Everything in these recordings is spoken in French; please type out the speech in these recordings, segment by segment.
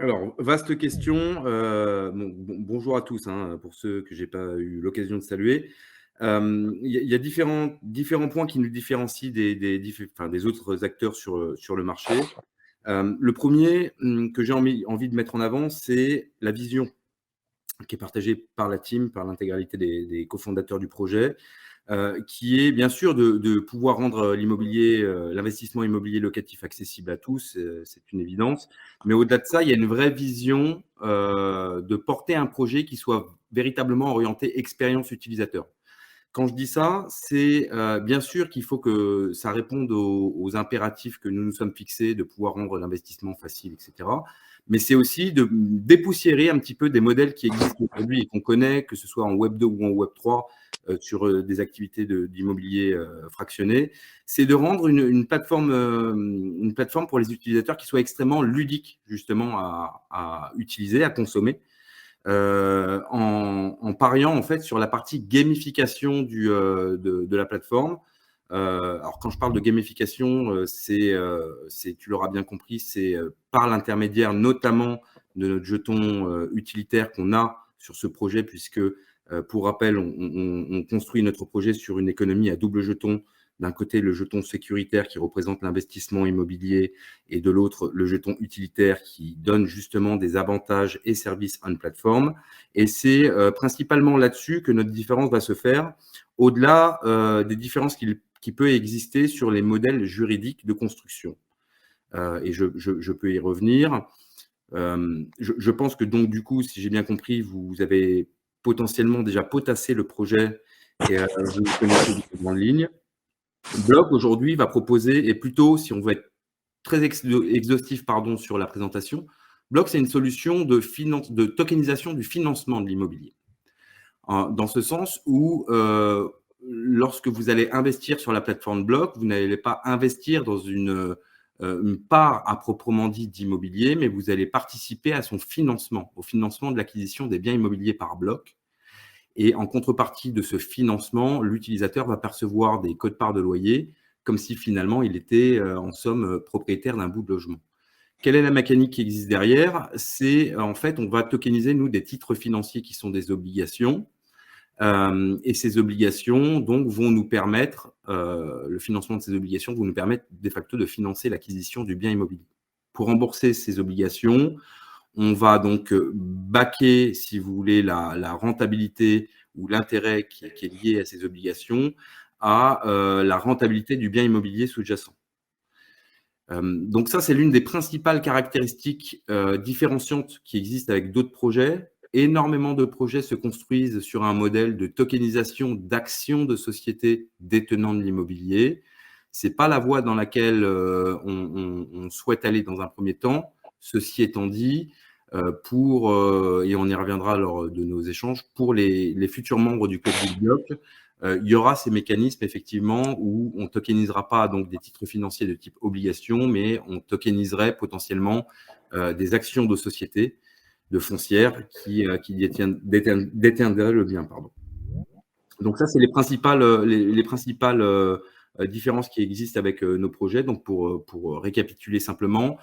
Alors, vaste question. Bonjour à tous, hein, pour ceux que j'ai pas eu l'occasion de saluer. Il y a différents points qui nous différencient des autres acteurs sur le marché. Le premier que j'ai envie de mettre en avant, c'est la vision qui est partagée par la team, par l'intégralité des cofondateurs du projet, qui est bien sûr de pouvoir rendre l'investissement immobilier locatif accessible à tous, c'est une évidence. Mais au-delà de ça, il y a une vraie vision de porter un projet qui soit véritablement orienté expérience utilisateur. Quand je dis ça, c'est bien sûr qu'il faut que ça réponde aux impératifs que nous nous sommes fixés, de pouvoir rendre l'investissement facile, etc. Mais c'est aussi de dépoussiérer un petit peu des modèles qui existent aujourd'hui et qu'on connaît, que ce soit en Web 2 ou en Web 3, sur des activités d'immobilier fractionné. C'est de rendre une plateforme pour les utilisateurs qui soit extrêmement ludique, justement, à utiliser, à consommer, en pariant en fait sur la partie gamification de la plateforme. Alors quand je parle de gamification, tu l'auras bien compris, c'est par l'intermédiaire notamment de notre jeton utilitaire qu'on a sur ce projet, puisque pour rappel, on construit notre projet sur une économie à double jeton. D'un côté, le jeton sécuritaire qui représente l'investissement immobilier et de l'autre, le jeton utilitaire qui donne justement des avantages et services on plateforme. Et c'est principalement là-dessus que notre différence va se faire, au-delà des différences qui peut exister sur les modèles juridiques de construction. Et je peux y revenir. Je pense que donc, du coup, si j'ai bien compris, vous avez potentiellement déjà potassé le projet et vous connaissez les grandes lignes. Block, aujourd'hui, va proposer, et plutôt, si on veut être très exhaustif sur la présentation, Block, c'est une solution de tokenisation du financement de l'immobilier. Dans ce sens où, lorsque vous allez investir sur la plateforme Block, vous n'allez pas investir dans une part à proprement dit d'immobilier, mais vous allez participer à son financement, au financement de l'acquisition des biens immobiliers par Block. Et en contrepartie de ce financement, l'utilisateur va percevoir des quotes-parts de loyer, comme si finalement il était en somme propriétaire d'un bout de logement. Quelle est la mécanique qui existe derrière? C'est en fait, on va tokeniser, nous, des titres financiers qui sont des obligations. Et ces obligations, donc, vont nous permettre, le financement de ces obligations vont nous permettre de facto de financer l'acquisition du bien immobilier. Pour rembourser ces obligations, on va donc baquer, si vous voulez, la rentabilité ou l'intérêt qui est lié à ces obligations à la rentabilité du bien immobilier sous-jacent. Donc ça, c'est l'une des principales caractéristiques différenciantes qui existent avec d'autres projets. Énormément de projets se construisent sur un modèle de tokenisation d'actions de sociétés détenant de l'immobilier. Ce n'est pas la voie dans laquelle on souhaite aller dans un premier temps. Ceci étant dit, et on y reviendra lors de nos échanges, pour les futurs membres du Club du Bloc, il y aura ces mécanismes effectivement où on ne tokenisera pas donc des titres financiers de type obligation, mais on tokeniserait potentiellement des actions de sociétés, de foncières qui détiendraient le bien. Pardon. Donc ça, c'est les principales différences qui existent avec nos projets. Donc pour récapituler simplement,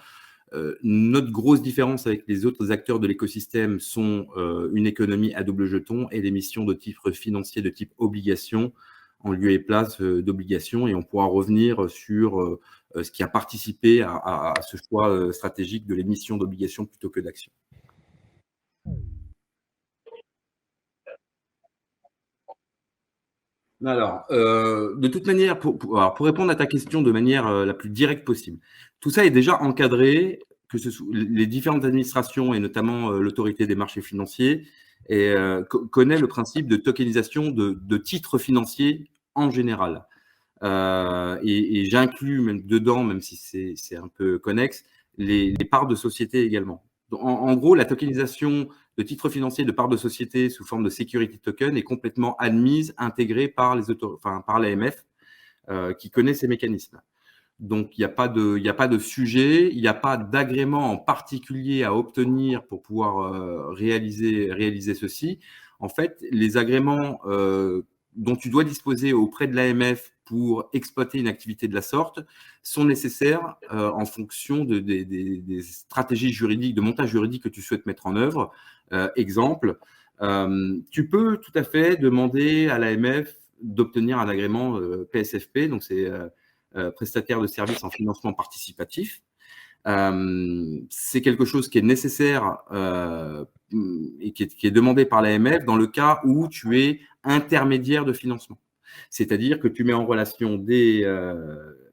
notre grosse différence avec les autres acteurs de l'écosystème sont une économie à double jeton et l'émission de titres financiers de type obligation en lieu et place d'obligations. Et on pourra revenir sur ce qui a participé à ce choix stratégique de l'émission d'obligations plutôt que d'actions. Alors, de toute manière, pour répondre à ta question de manière la plus directe possible, tout ça est déjà encadré, que ce soit les différentes administrations et notamment l'autorité des marchés financiers connaît le principe de tokenisation de titres financiers en général. Et j'inclus même dedans, même si c'est un peu connexe, les parts de société également. Donc, en gros, la tokenisation de titres financiers de parts de société sous forme de security token est complètement admise, intégrée par l'AMF, qui connaît ces mécanismes. Donc, il n'y a pas de sujet, il n'y a pas d'agrément en particulier à obtenir pour pouvoir réaliser ceci. En fait, les agréments dont tu dois disposer auprès de l'AMF pour exploiter une activité de la sorte sont nécessaires en fonction des stratégies juridiques, de montage juridique que tu souhaites mettre en œuvre. Exemple, tu peux tout à fait demander à l'AMF d'obtenir un agrément PSFP, donc c'est prestataire de services en financement participatif. C'est quelque chose qui est nécessaire et qui est demandé par l'AMF dans le cas où tu es intermédiaire de financement. C'est-à-dire que tu mets en relation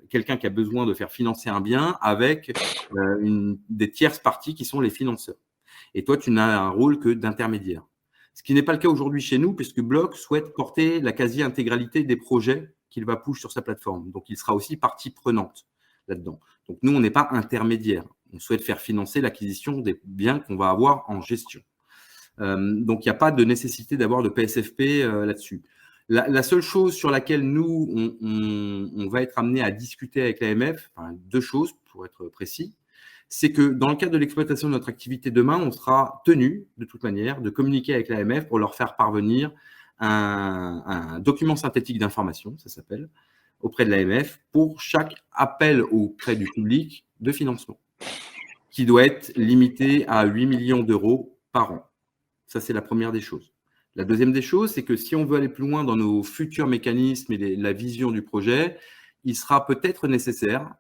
quelqu'un qui a besoin de faire financer un bien avec des tierces parties qui sont les financeurs. Et toi, tu n'as un rôle que d'intermédiaire. Ce qui n'est pas le cas aujourd'hui chez nous, puisque Block souhaite porter la quasi-intégralité des projets qu'il va push sur sa plateforme. Donc, il sera aussi partie prenante là-dedans. Donc, nous, on n'est pas intermédiaire. On souhaite faire financer l'acquisition des biens qu'on va avoir en gestion. Donc, il n'y a pas de nécessité d'avoir de PSFP là-dessus. La seule chose sur laquelle nous, on va être amené à discuter avec l'AMF, enfin, deux choses pour être précis, c'est que dans le cadre de l'exploitation de notre activité demain, on sera tenu, de toute manière, de communiquer avec l'AMF pour leur faire parvenir un document synthétique d'information, ça s'appelle, auprès de l'AMF, pour chaque appel auprès du public de financement, qui doit être limité à 8 millions d'euros par an. Ça, c'est la première des choses. La deuxième des choses, c'est que si on veut aller plus loin dans nos futurs mécanismes et la vision du projet, il sera peut-être nécessaire,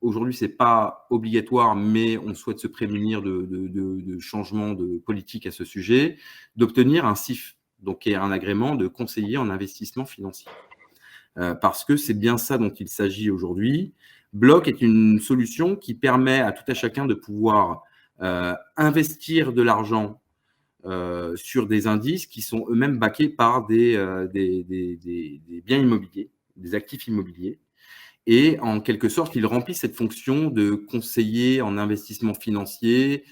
aujourd'hui, ce n'est pas obligatoire, mais on souhaite se prémunir de changements de politique à ce sujet, d'obtenir un CIF, donc qui est un agrément de conseiller en investissement financier. Parce que c'est bien ça dont il s'agit aujourd'hui. Block est une solution qui permet à tout à chacun de pouvoir investir de l'argent sur des indices qui sont eux-mêmes backés par des biens immobiliers, des actifs immobiliers. Et en quelque sorte, il remplit cette fonction de conseiller en investissement financier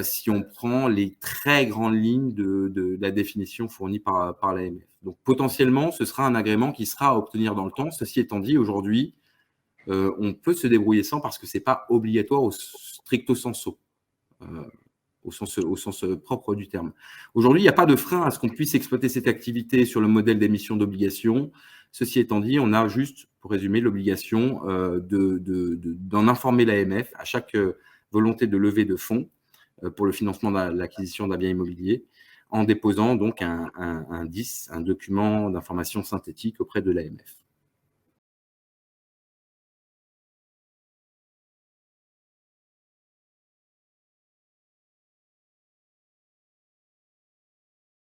si on prend les très grandes lignes de la définition fournie par l'AMF. Donc potentiellement, ce sera un agrément qui sera à obtenir dans le temps. Ceci étant dit, aujourd'hui, on peut se débrouiller sans parce que ce n'est pas obligatoire au stricto sensu. Au sens propre du terme. Aujourd'hui, il n'y a pas de frein à ce qu'on puisse exploiter cette activité sur le modèle d'émission d'obligations. Ceci étant dit, on a juste, pour résumer, l'obligation d'en informer l'AMF à chaque volonté de levée de fonds pour le financement de l'acquisition d'un bien immobilier, en déposant donc un DIS, un document d'information synthétique auprès de l'AMF.